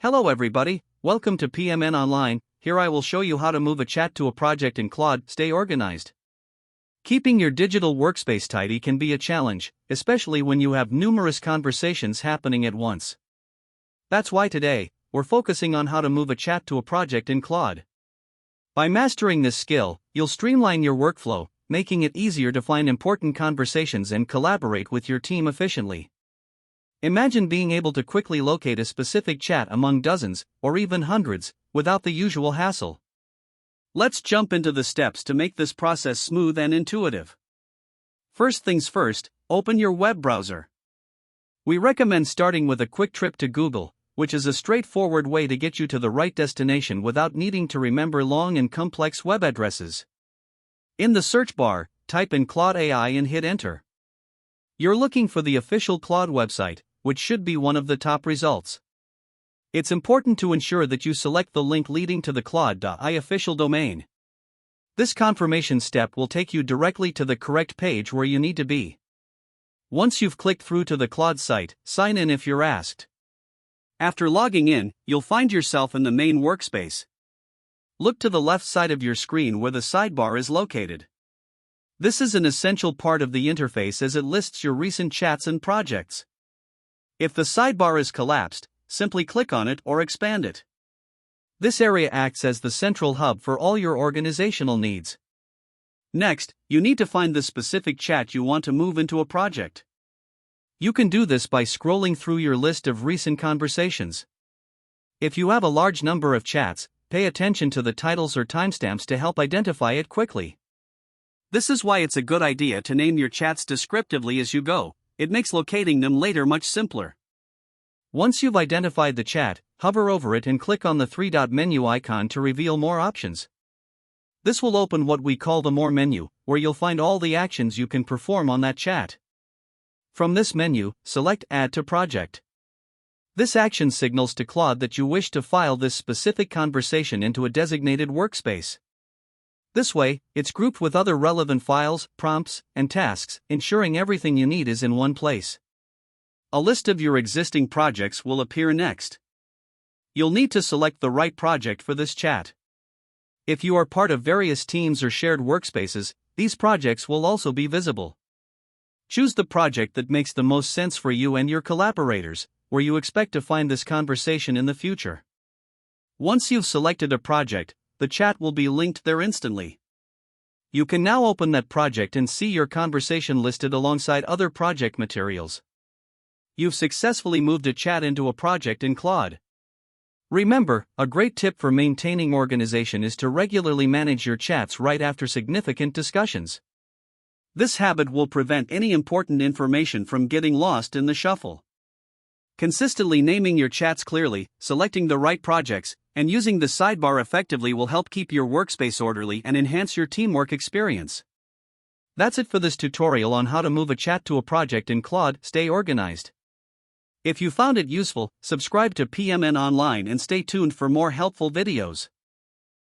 Hello everybody, welcome to PMN Online. Here I will show you how to move a chat to a project in Claude. Stay organized. Keeping your digital workspace tidy can be a challenge, especially when you have numerous conversations happening at once. That's why today, we're focusing on how to move a chat to a project in Claude. By mastering this skill, you'll streamline your workflow, making it easier to find important conversations and collaborate with your team efficiently. Imagine being able to quickly locate a specific chat among dozens, or even hundreds, without the usual hassle. Let's jump into the steps to make this process smooth and intuitive. First things first, open your web browser. We recommend starting with a quick trip to Google, which is a straightforward way to get you to the right destination without needing to remember long and complex web addresses. In the search bar, type in Claude AI and hit enter. You're looking for the official Claude website, which should be one of the top results. It's important to ensure that you select the link leading to the Claude.ai official domain. This confirmation step will take you directly to the correct page where you need to be. Once you've clicked through to the Claude site, sign in if you're asked. After logging in, you'll find yourself in the main workspace. Look to the left side of your screen where the sidebar is located. This is an essential part of the interface as it lists your recent chats and projects. If the sidebar is collapsed, simply click on it or expand it. This area acts as the central hub for all your organizational needs. Next, you need to find the specific chat you want to move into a project. You can do this by scrolling through your list of recent conversations. If you have a large number of chats, pay attention to the titles or timestamps to help identify it quickly. This is why it's a good idea to name your chats descriptively as you go. It makes locating them later much simpler. Once you've identified the chat, hover over it and click on the three-dot menu icon to reveal more options. This will open what we call the More menu, where you'll find all the actions you can perform on that chat. From this menu, select Add to Project. This action signals to Claude that you wish to file this specific conversation into a designated workspace. This way, it's grouped with other relevant files, prompts, and tasks, ensuring everything you need is in one place. A list of your existing projects will appear next. You'll need to select the right project for this chat. If you are part of various teams or shared workspaces, these projects will also be visible. Choose the project that makes the most sense for you and your collaborators, where you expect to find this conversation in the future. Once you've selected a project, the chat will be linked there instantly. You can now open that project and see your conversation listed alongside other project materials. You've successfully moved a chat into a project in Claude. Remember, a great tip for maintaining organization is to regularly manage your chats right after significant discussions. This habit will prevent any important information from getting lost in the shuffle. Consistently naming your chats clearly, selecting the right projects, and using the sidebar effectively will help keep your workspace orderly and enhance your teamwork experience. That's it for this tutorial on how to move a chat to a project in Claude. Stay organized. If you found it useful, subscribe to PMN Online and stay tuned for more helpful videos.